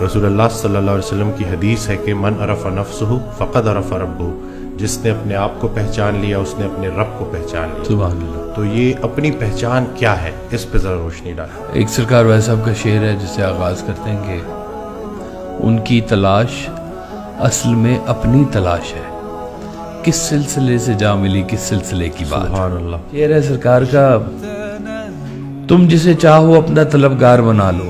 رسول اللہ صلی اللہ علیہ وسلم کی حدیث ہے کہ من عرف نفسہ فقد عرف ربہ، جس نے اپنے آپ کو پہچان لیا اس نے اپنے رب کو پہچان لیا۔ سبحان اللہ۔ تو یہ اپنی پہچان کیا ہے، اس پہ ذرا روشنی ڈالیں۔ ایک سرکار ویس صاحب کا شعر ہے جس سے آغاز کرتے ہیں کہ ان کی تلاش اصل میں اپنی تلاش ہے، کس سلسلے سے جا ملی کس سلسلے کی بات۔ سبحان اللہ۔ شعر ہے سرکار کا، تم جسے چاہو اپنا طلبگار بنا لو،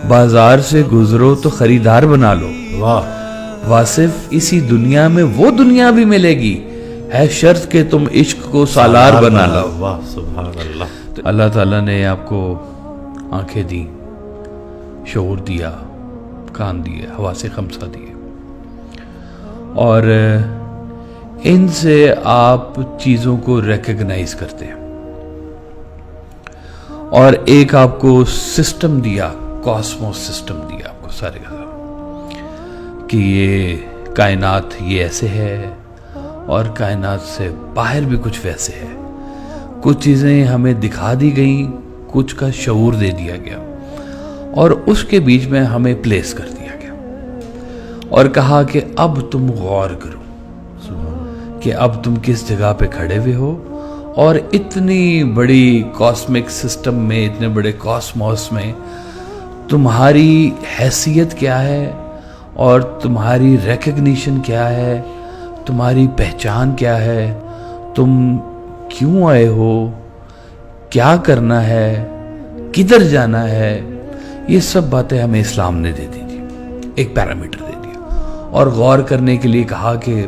بازار سے گزرو تو خریدار بنا لو، واہ واصف اسی دنیا میں وہ دنیا بھی ملے گی، ہے شرط کہ تم عشق کو سالار بنا لو۔ واہ سبحان اللہ۔ اللہ تعالیٰ نے آپ کو آنکھیں دی، شعور دیا، کان دیے، حواس خمسہ دیے، اور ان سے آپ چیزوں کو ریکگنائز کرتے ہیں، اور ایک آپ کو سسٹم دیا، کاسموس سسٹم دیا آپ کو سارے کا کہ یہ کائنات یہ ایسے ہے اور کائنات سے باہر بھی کچھ ویسے ہے۔ کچھ چیزیں ہمیں دکھا دی گئیں، کچھ کا شعور دے دیا گیا، اور اس کے بیچ میں ہمیں پلیس کر دیا گیا اور کہا کہ اب تم غور کرو کہ اب تم کس جگہ پہ کھڑے ہوئے ہو، اور اتنی بڑی کاسمک سسٹم میں، اتنے بڑے کاسموس میں تمہاری حیثیت کیا ہے، اور تمہاری ریکگنیشن کیا ہے، تمہاری پہچان کیا ہے، تم کیوں آئے ہو، کیا کرنا ہے، کدھر جانا ہے، یہ سب باتیں ہمیں اسلام نے دے دی تھی، ایک پیرامیٹر دے دیا، اور غور کرنے کے لیے کہا کہ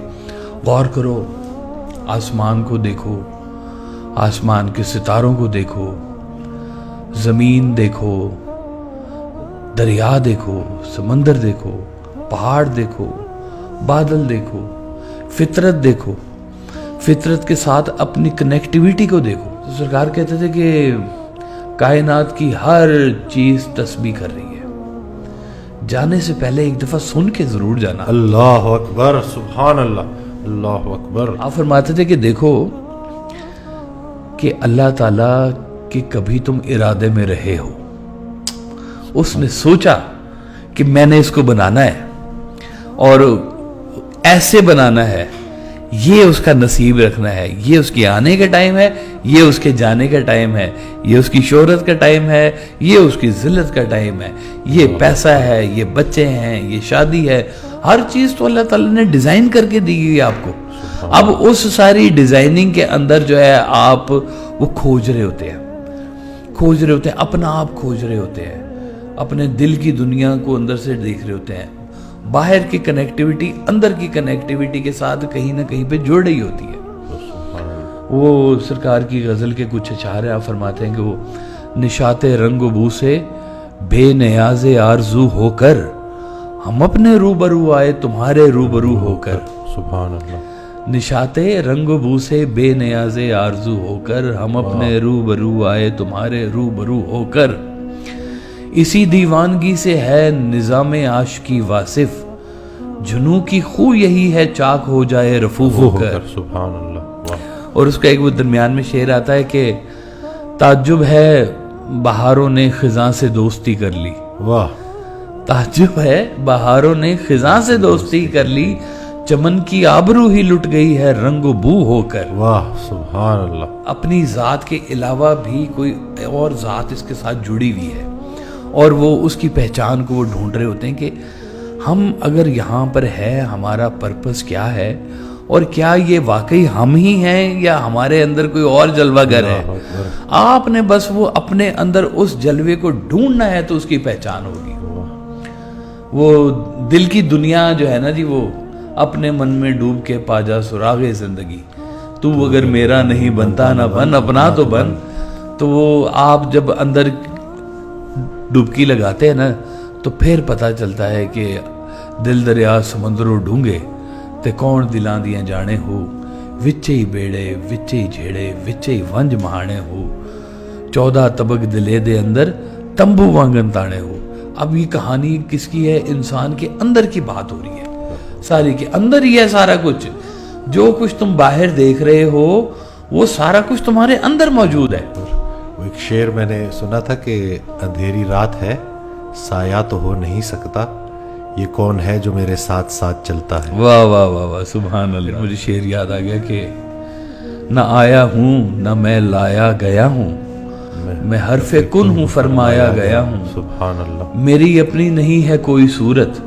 غور کرو، آسمان کو دیکھو، آسمان کے ستاروں کو دیکھو، زمین دیکھو، دریا دیکھو، سمندر دیکھو، پہاڑ دیکھو، بادل دیکھو، فطرت دیکھو، فطرت کے ساتھ اپنی کنیکٹیویٹی کو دیکھو۔ تو سرکار کہتے تھے کہ کائنات کی ہر چیز تسبیح کر رہی ہے، جانے سے پہلے ایک دفعہ سن کے ضرور جانا۔ اللہ اکبر، سبحان اللہ، اللہ اکبر۔ آپ فرماتے تھے کہ دیکھو کہ اللہ تعالیٰ کہ کبھی تم ارادے میں رہے ہو، اس نے سوچا کہ میں نے اس کو بنانا ہے اور ایسے بنانا ہے، یہ اس کا نصیب رکھنا ہے، یہ اس کے آنے کا ٹائم ہے، یہ اس کے جانے کا ٹائم ہے، یہ اس کی شہرت کا ٹائم ہے، یہ اس کی ذلت کا ٹائم ہے، یہ پیسہ ہے، یہ بچے ہیں، یہ شادی ہے، ہر چیز تو اللہ تعالیٰ نے ڈیزائن کر کے دی ہوئی آپ کو۔ اب اس ساری ڈیزائننگ کے اندر جو ہے آپ وہ کھوج رہے ہوتے ہیں، اپنا آپ کھوج رہے ہوتے ہیں، اپنے دل کی دنیا کو اندر سے دیکھ رہے ہوتے ہیں، باہر کی کنیکٹیویٹی اندر کی کنیکٹیویٹی کے ساتھ کہیں نہ کہیں پہ جڑ رہی ہوتی ہے۔ وہ سرکار کی غزل کے کچھ اشعار ہیں، آپ فرماتے ہیں کہ وہ نشاط رنگ و بو سے بے نیاز آرزو ہو کر، ہم اپنے روبرو آئے تمہارے روبرو ہو کر۔ سبحان اللہ۔ نشاط رنگ و بو سے بے نیاز آرزو ہو کر، ہم اپنے روبرو آئے تمہارے روبرو ہو کر، اسی دیوانگی سے ہے نظام عاشقی واصف، جنوں کی خو یہی ہے چاک ہو جائے رفو ہو کر۔ سبحان اللہ۔ اور اس کا ایک وہ درمیان میں شعر آتا ہے کہ تعجب ہے بہاروں نے خزاں سے دوستی کر لی، واہ، تعجب ہے بہاروں نے خزاں سے دوستی کر لی، چمن کی آبرو ہی لٹ گئی ہے رنگ و بو ہو کر۔ واہ سبحان اللہ۔ اپنی ذات کے علاوہ بھی کوئی اور ذات اس کے ساتھ جڑی ہوئی ہے، اور وہ اس کی پہچان کو وہ ڈھونڈ رہے ہوتے ہیں کہ ہم اگر یہاں پر ہے، ہمارا پرپس کیا ہے، اور کیا یہ واقعی ہم ہی ہیں یا ہمارے اندر کوئی اور جلوہ گر ہے۔ آپ نے بس وہ اپنے اندر اس جلوے کو ڈھونڈنا ہے تو اس کی پہچان ہوگی۔ وہ دل کی دنیا جو ہے نا جی، وہ اپنے من میں ڈوب کے پا جا سراغ زندگی، تو اگر میرا نہیں بنتا نہ بن، اپنا تو بن۔ تو وہ آپ جب اندر ڈبکی لگاتے ہیں نا تو پھر پتہ چلتا ہے کہ دل دریا سمندروں ڈھونگے تے کون دلاں دیاں جانے ہو، وچے ہی بیڑے وچے ہی جھیڑے وچے ہی ونج مہانے ہو، 14 طبق دلے دے اندر تمبو وانگن تانے ہو۔ اب یہ کہانی کس کی ہے؟ انسان کے اندر کی بات ہو رہی ہے، ساری کے اندر ہی ہے سارا کچھ۔ جو کچھ تم باہر دیکھ رہے ہو وہ سارا کچھ تمہارے اندر موجود ہے۔ وہ ایک شعر میں نے سنا تھا کہ اندھیری رات ہے، سایہ تو ہو نہیں سکتا، یہ کون ہے جو میرے ساتھ ساتھ چلتا ہے۔ واہ واہ واہ واہ، سبحان اللہ۔ مجھے شعر یاد آ گیا کہ نہ آیا ہوں نہ میں لایا گیا ہوں، میں حرف کن ہوں فرمایا گیا ہوں، سبحان اللہ، میری اپنی نہیں ہے کوئی صورت،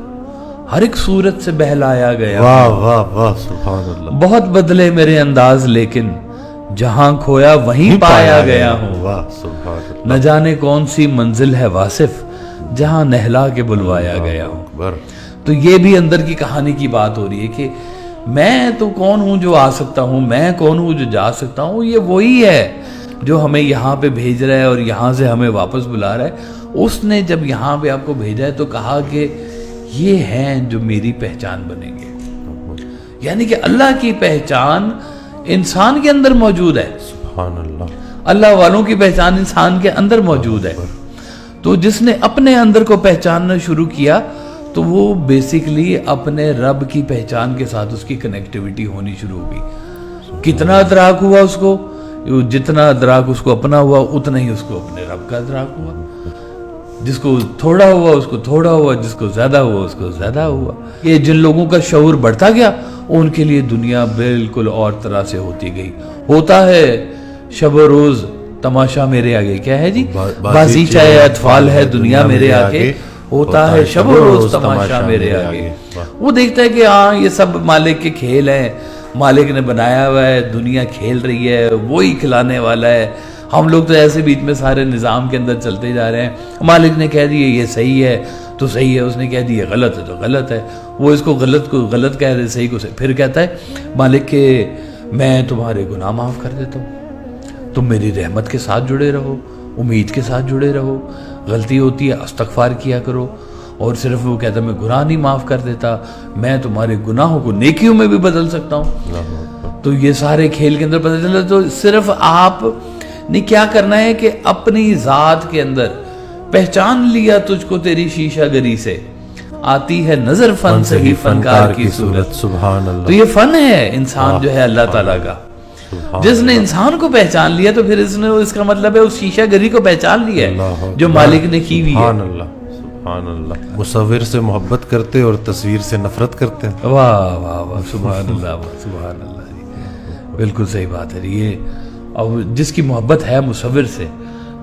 ہر ایک صورت سے بہلایا گیا واہ واہ واہ، سبحان اللہ، بہت بدلے میرے انداز لیکن جہاں کھویا وہیں پایا گیا ہوں، واہ سبحان اللہ، نہ جانے کون سی منزل ہے واصف جہاں نہلا کے بلوایا گیا ہوں۔ اکبر، تو یہ بھی اندر کی کہانی کی بات ہو رہی ہے کہ میں تو کون ہوں جو آ سکتا ہوں، میں کون ہوں جو جا سکتا ہوں، یہ وہی ہے جو ہمیں یہاں پہ بھیج رہا ہے اور یہاں سے ہمیں واپس بلا رہا ہے۔ اس نے جب یہاں پہ آپ کو بھیجا ہے تو کہا کہ یہ ہیں جو میری پہچان بنیں گے، یعنی کہ اللہ کی پہچان انسان کے اندر موجود ہے، سبحان اللہ، اللہ والوں کی پہچان انسان کے اندر موجود ہے۔ تو جس نے اپنے اندر کو پہچاننا شروع کیا تو وہ بیسیکلی اپنے رب کی پہچان کے ساتھ اس کی کنیکٹیوٹی ہونی شروع ہو گئی۔ کتنا ادراک ہوا اس کو، جتنا ادراک اس کو اپنا ہوا اتنا ہی اس کو اپنے رب کا ادراک ہوا، جس کو تھوڑا ہوا اس کو تھوڑا ہوا، جس کو زیادہ ہوا اس کو زیادہ ہوا۔ یہ جن لوگوں کا شعور بڑھتا گیا ان کے لیے دنیا بالکل اور طرح سے ہوتی گئی۔ ہوتا ہے شب و روز تماشا میرے آگے، کیا ہے جی، بازی چاہے اطفال ہے دنیا میرے آگے، ہوتا ہے شب و روز تماشا میرے آگے۔ وہ دیکھتا ہے کہ ہاں یہ سب مالک کے کھیل ہیں، مالک نے بنایا ہوا ہے، دنیا کھیل رہی ہے، وہی کھلانے والا ہے، ہم لوگ تو ایسے بیچ میں سارے نظام کے اندر چلتے جا رہے ہیں۔ مالک نے کہہ دیا یہ صحیح ہے تو صحیح ہے، اس نے کہہ دیا غلط ہے تو غلط ہے، وہ اس کو غلط کہہ رہے، صحیح کو صحیح۔ پھر کہتا ہے مالک کہ میں تمہارے گناہ معاف کر دیتا ہوں، تم میری رحمت کے ساتھ جڑے رہو، امید کے ساتھ جڑے رہو، غلطی ہوتی ہے استغفار کیا کرو۔ اور صرف وہ کہتا ہے میں گناہ نہیں معاف کر دیتا، میں تمہارے گناہوں کو نیکیوں میں بھی بدل سکتا ہوں۔ تو یہ سارے کھیل کے اندر پتہ چلا، تو صرف آپ نے کیا کرنا ہے کہ اپنی ذات کے اندر پہچان لیا تجھ کو تیری شیشہ گری سے، آتی ہے نظر فن سے ہی فنکار کی صورت۔ سبحان اللہ، تو یہ فن ہے انسان جو ہے اللہ تعالیٰ کا، جس نے انسان کو پہچان لیا تو پھر اس کا مطلب ہے اس شیشہ گری کو پہچان لیا ہے جو مالک نے کی ہوئی ہے۔ سبحان اللہ، سبحان اللہ، مصور سے محبت کرتے اور تصویر سے نفرت کرتے ہیں۔ واہ واہ واہ، سبحان اللہ، سبحان اللہ جی، بالکل صحیح بات ہے یہ۔ اور جس کی محبت ہے مصور سے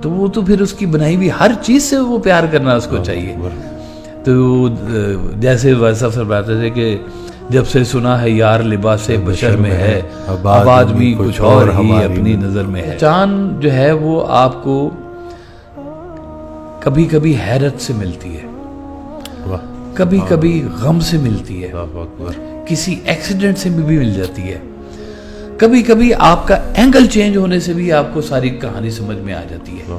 تو وہ تو پھر اس کی بنائی ہوئی ہر چیز سے وہ پیار کرنا اس کو چاہیے۔ تو جیسے ویسا فرماتے تھے کہ جب سے سنا ہے یار لباس بشر میں ہے، اب آدمی کچھ اور ہی اپنی نظر میں ہے۔ چاند جو ہے وہ آپ کو کبھی کبھی حیرت سے ملتی ہے، کبھی کبھی غم سے ملتی ہے، کسی ایکسیڈنٹ سے بھی مل جاتی ہے، کبھی کبھی آپ کا اینگل چینج ہونے سے بھی آپ کو ساری کہانی سمجھ میں آ جاتی ہے۔